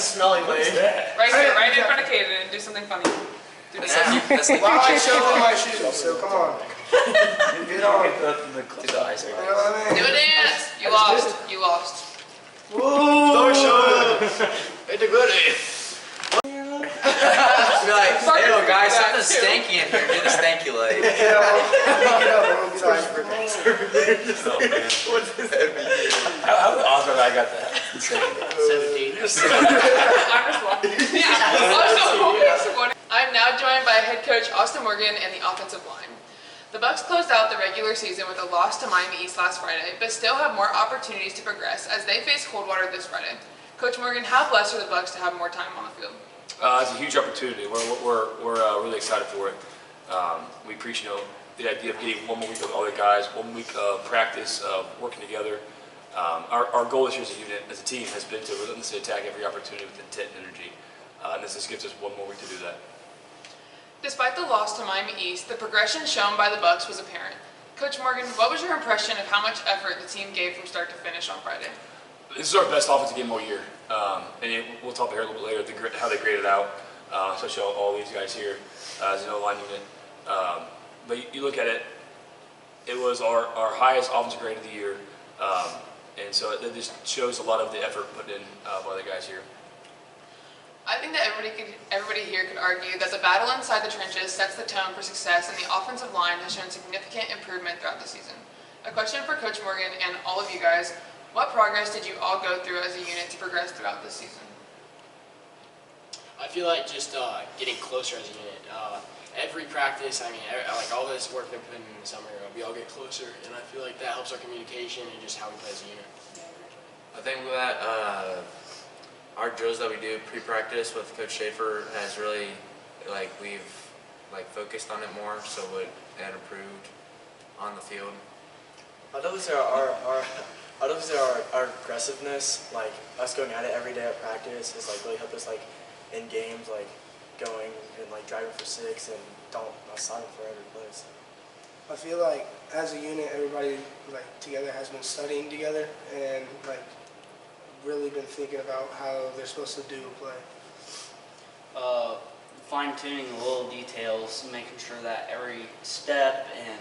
smelly way. Right here, right in front of Kaden, and do something funny. Do That's the Well, I show them my shoes, so come on. Get on. Do the ice cream. You know what I mean? a dance. You lost. You lost. Woo! Don't show them. It's a good day. Be like, hey, yo, guys, something's stanky in here. Get a stanky leg. Get up. What's this every year? How the odds are that I got that? 17. I'm just walking. I'm now joined by head coach Austin Morgan and the offensive line. The Bucks closed out the regular season with a loss to Miami East last Friday, but still have more opportunities to progress as they face Coldwater this Friday. Coach Morgan, how blessed are the Bucks to have more time on the field? It's a huge opportunity. We're really excited for it. We appreciate the idea of getting 1 more week of all the guys, 1 week of practice, working together. Our goal this year as a unit, as a team, has been to relentlessly attack every opportunity with intent and energy. And this just gives us 1 more week to do that. Despite the loss to Miami East, the progression shown by the Bucks was apparent. Coach Morgan, what was your impression of how much effort the team gave from start to finish on Friday? This is our best offensive game all year. We'll talk about here a little bit later, how they graded out, especially all these guys here, as you know, line unit. But you look at it, it was our highest offensive grade of the year. And so it just shows a lot of the effort put in by the guys here. I think that everybody here could argue that the battle inside the trenches sets the tone for success, and the offensive line has shown significant improvement throughout the season. A question for Coach Morgan and all of you guys: what progress did you all go through as a unit to progress throughout this season? I feel like just getting closer as a unit. Every practice, like all this work they're putting in the summer, we all get closer, and I feel like that helps our communication and just how we play as a unit. I think that our drills that we do pre-practice with Coach Shaffer has really, we've focused on it more, so it improved on the field. I'd love to say our aggressiveness, like us going at it every day at practice, has really helped us in games, going and driving for 6 and not stopping for every place. I feel like as a unit, everybody together has been studying together and really been thinking about how they're supposed to do a play. Fine-tuning the little details, making sure that every step and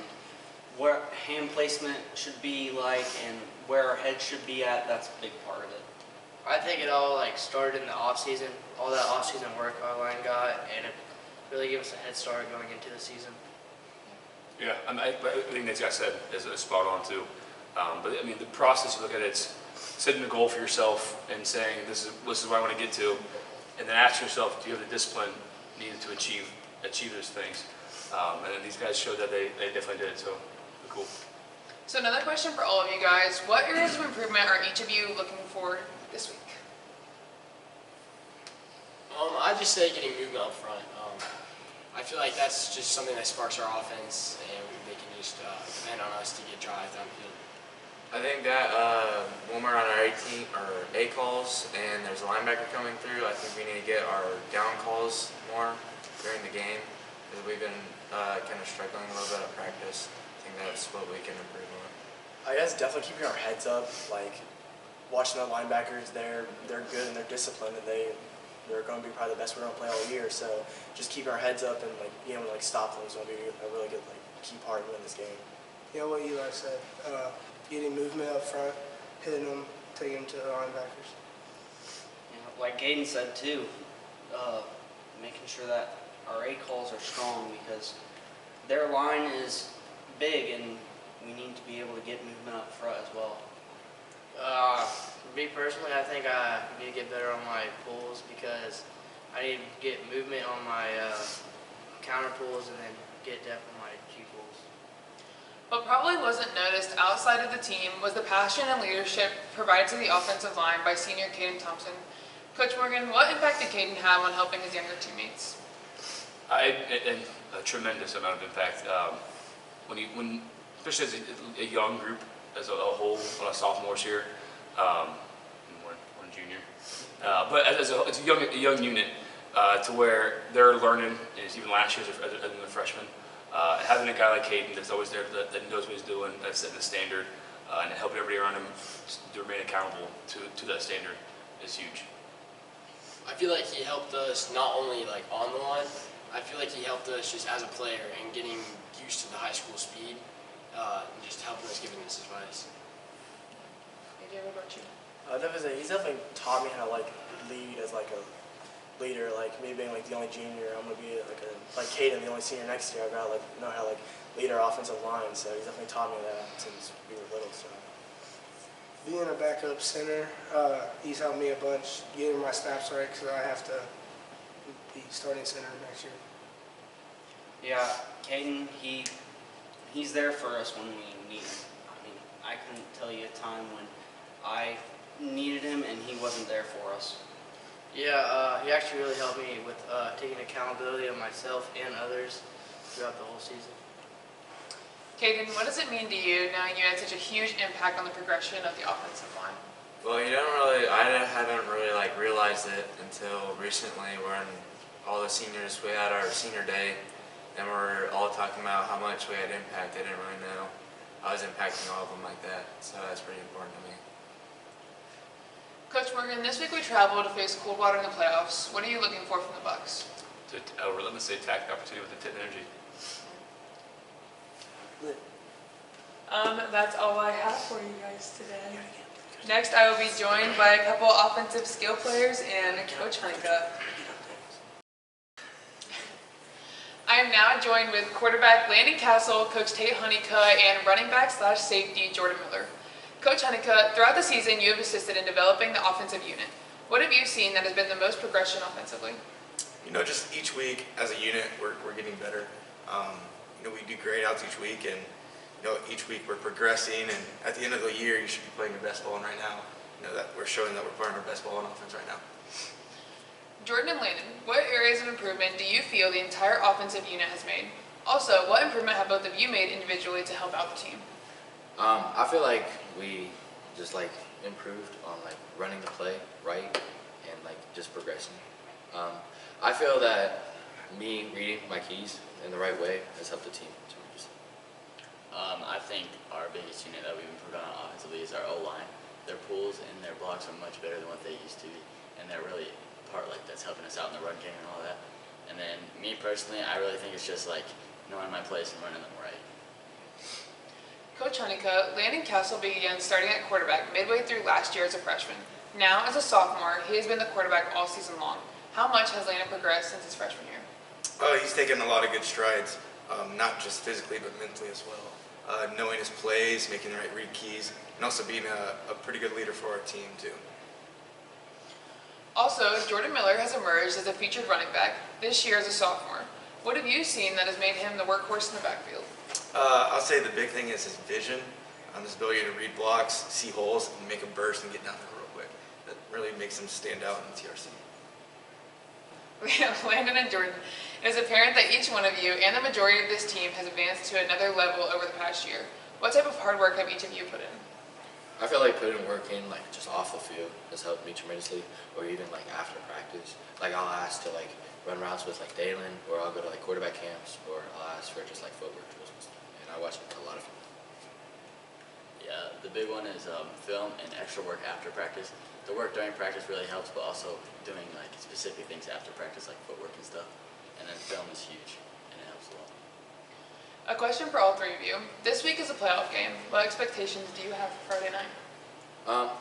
where hand placement should be and where our head should be at, that's a big part of it. I think it all started in the off season. All that off season work our line got, and it really gave us a head start going into the season. Yeah, I think that guy said is spot on too. But the process, you look at it, it's setting a goal for yourself and saying this is what I want to get to, and then ask yourself, do you have the discipline needed to achieve those things? And then these guys showed that they definitely did it. So cool. So another question for all of you guys: what areas of improvement are each of you looking for this week? I'd just say getting movement up front. I feel like that's just something that sparks our offense, and they can just depend on us to get drives downfield. I think that when we're on our A calls and there's a linebacker coming through, I think we need to get our down calls more during the game, because we've been kind of struggling a little bit at practice. I think that's what we can improve on. I guess definitely keeping our heads up, watching the linebackers, they're good and they're disciplined, and they're going to be probably the best we're going to play all year. So just keeping our heads up and being able to stop them is going to be a really good key part in this game. Yeah, what Eli said, getting movement up front, hitting them, taking them to the linebackers. Like Kaden said too, making sure that our A calls are strong, because their line is big and we need to be able to get movement up front as well. Me personally, I think I need to get better on my pulls, because I need to get movement on my counter pulls and then get depth on my G pulls. What probably wasn't noticed outside of the team was the passion and leadership provided to the offensive line by senior Kaden Thompson. Coach Morgan, what impact did Kaden have on helping his younger teammates? A tremendous amount of impact. Especially as a young group, as a whole, a lot of sophomores here, one junior. But as a young unit, to where they're learning, and even last year as a freshman, having a guy like Kaden that's always there, that knows what he's doing, that's setting the standard, and helping everybody around him to remain accountable to that standard is huge. I feel like he helped us not only like on the line. I feel like he helped us just as a player and getting used to the high school speed, and just helping us giving us advice. AJ, what about you? He's definitely taught me how to like lead as like a leader. Like me being like the only junior, I'm gonna be like Kaden, the only senior next year. I've got to like know how to like lead our offensive line. So he's definitely taught me that since we were little. So Being a backup center, he's helped me a bunch getting my snaps right because I have to be starting center next year. Yeah, Kaden, he's there for us when we need him. I mean, I couldn't tell you a time when I needed him and he wasn't there for us. Yeah, he actually really helped me with taking accountability of myself and others throughout the whole season. Kaden, what does it mean to you knowing you had such a huge impact on the progression of the offensive line? Well, I haven't really like realized it until recently when all the seniors, we had our senior day and we're all talking about how much we had impact. I didn't really know I was impacting all of them like that, so that's pretty important to me. Coach Morgan, this week we traveled to face Coldwater in the playoffs. What are you looking for from the Bucks? To relentlessly attack the opportunity with intent and energy. That's all I have for you guys today. Next, I will be joined by a couple offensive skill players and Coach Honeycutt. I am now joined with quarterback Landin Cassel, Coach Tate Honeycutt, and running back / safety Jordan Miller. Coach Honeycutt, throughout the season you have assisted in developing the offensive unit. What have you seen that has been the most progression offensively? Just each week as a unit, we're getting better. We do grade outs each week, and each week we're progressing. And at the end of the year, you should be playing your best ball. And right now, that we're showing that we're playing our best ball on offense right now. Jordan and Landin, what areas of improvement do you feel the entire offensive unit has made? Also, what improvement have both of you made individually to help out the team? I feel like we just improved on running the play right and just progressing. I feel that me reading my keys in the right way has helped the team tremendously. I think our biggest unit that we've improved on offensively is our O-line. Their pulls and their blocks are much better than what they used to be, and they're really a part that's helping us out in the run game and all that. And then me personally, I really think it's just knowing my place and running them right. Coach Honeycutt, Landin Cassel began starting at quarterback midway through last year as a freshman. Now, as a sophomore, he has been the quarterback all season long. How much has Landin progressed since his freshman year? He's taken a lot of good strides, not just physically but mentally as well. Knowing his plays, making the right read keys, and also being a pretty good leader for our team too. Also, Jordan Miller has emerged as a featured running back this year as a sophomore. What have you seen that has made him the workhorse in the backfield? I'll say the big thing is his vision, his ability to read blocks, see holes, and make a burst and get down there real quick. That really makes him stand out in the TRC. Landin and Jordan, it is apparent that each one of you and the majority of this team has advanced to another level over the past year. What type of hard work have each of you put in? I feel like putting work in just off the field has helped me tremendously, or even after practice. I'll ask to run routes with Dalen, or I'll go to quarterback camps, or I'll ask for just footwork drills and stuff. And I watch a lot of them. Yeah, the big one is film and extra work after practice. The work during practice really helps, but also doing specific things after practice, like footwork and stuff. And then film is huge, and it helps a lot. A question for all three of you. This week is a playoff game. What expectations do you have for Friday night?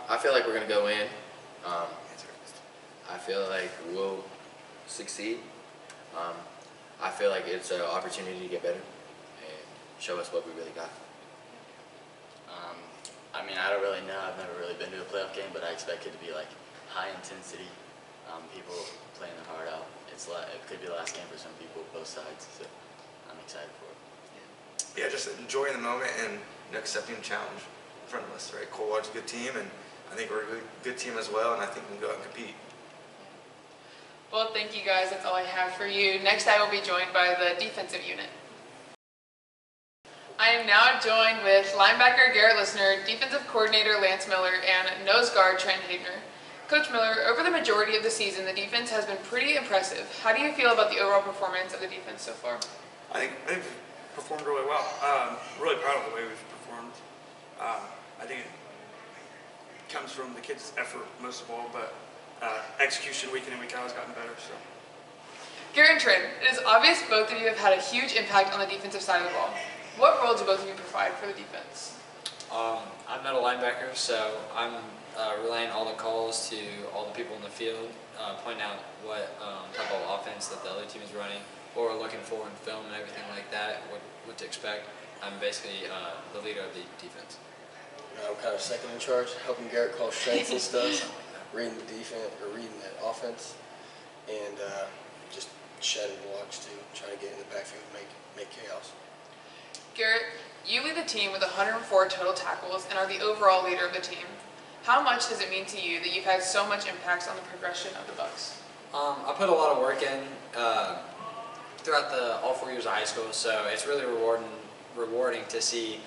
I feel like we're going to go in. I feel like we'll succeed. I feel like it's an opportunity to get better and show us what we really got. I mean, I don't really know. I've never really been to a playoff game, but I expect it to be high intensity. People playing their heart out. It could be the last game for some people, both sides. So I'm excited for it. Yeah, just enjoying the moment and accepting the challenge in front of us. Right, Coldwater's a good team, and I think we're a good team as well. And I think we can go out and compete. Well, thank you guys. That's all I have for you. Next, I will be joined by the defensive unit. I am now joined with linebacker Garrett Leistner, defensive coordinator Lance Miller, and nose guard Trenton Havenar. Coach Miller, over the majority of the season, the defense has been pretty impressive. How do you feel about the overall performance of the defense so far? I think we've performed really well. Really proud of the way we've performed. I think it comes from the kids' effort most of all, but execution week in and week out has gotten better. So. Garrett and Trent, it is obvious both of you have had a huge impact on the defensive side of the ball. What role do both of you provide for the defense? I'm not a linebacker, so I'm relaying all the calls to all the people in the field, pointing out what type of offense that the other team is running, or looking for in film and everything like that, what to expect. I'm basically the leader of the defense. I'm kind of second in charge, helping Garrett call strengths and stuff, reading the defense or reading the offense, and just shedding blocks too, trying to get in the backfield and make chaos. Garrett, you lead the team with 104 total tackles and are the overall leader of the team. How much does it mean to you that you've had so much impact on the progression of the Bucks? I put a lot of work in throughout all 4 years of high school, so it's really rewarding to see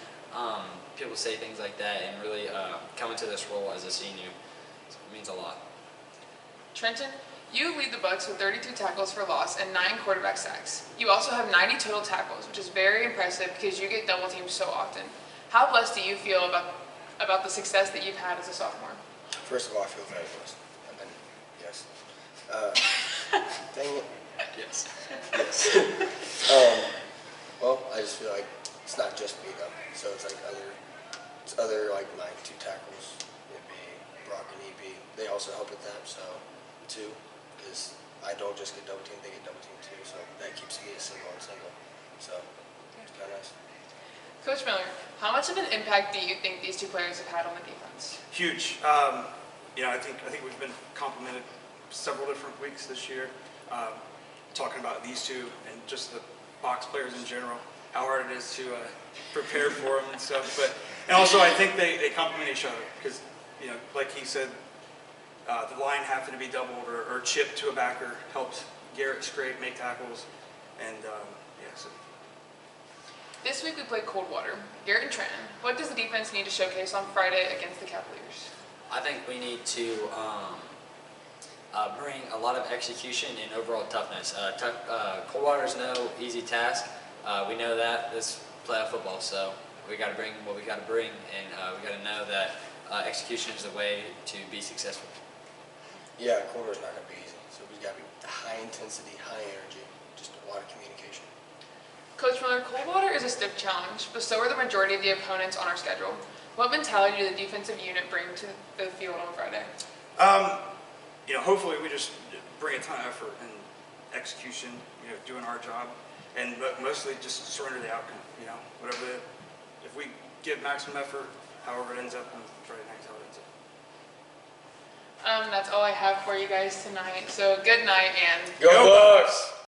people say things like that and really come into this role as a senior. So it means a lot. Trenton, you lead the Bucks with 32 tackles for loss and 9 quarterback sacks. You also have 90 total tackles, which is very impressive because you get double teamed so often. How blessed do you feel about the success that you've had as a sophomore? First of all, I feel very blessed. Yes. Dang it. Yes. Yes. Well, I just feel like it's not just me though. So it's like other like my 2 tackles, it'd be Brock and EB. They also help with that. So 2, because I don't just get double teamed, they get double teamed too. So that keeps me a single on single. So it's kind of nice. Coach Miller, how much of an impact do you think these 2 players have had on the defense? Huge. I think we've been complimented several different weeks this year, talking about these 2 and just the box players in general, how hard it is to prepare for them and stuff. And also I think they complement each other because, like he said, the line having to be doubled or chipped to a backer helps Garrett scrape, make tackles, and so. This week we played Coldwater. Garrett and Trenton, what does the defense need to showcase on Friday against the Cavaliers? I think we need to bring a lot of execution and overall toughness. Coldwater is no easy task. We know that. This is playoff football, so we got to bring what we got to bring, and we got to know that execution is the way to be successful. Yeah, Coldwater's not going to be easy. So we got to be high intensity, high energy, just a lot of communication. Coach Miller, Coldwater is a stiff challenge, but so are the majority of the opponents on our schedule. What mentality do the defensive unit bring to the field on Friday? Hopefully we just bring a ton of effort and execution, doing our job, and mostly just surrender the outcome. If we give maximum effort, however it ends up on Friday night, how it ends up. That's all I have for you guys tonight. So good night and Go Bucks!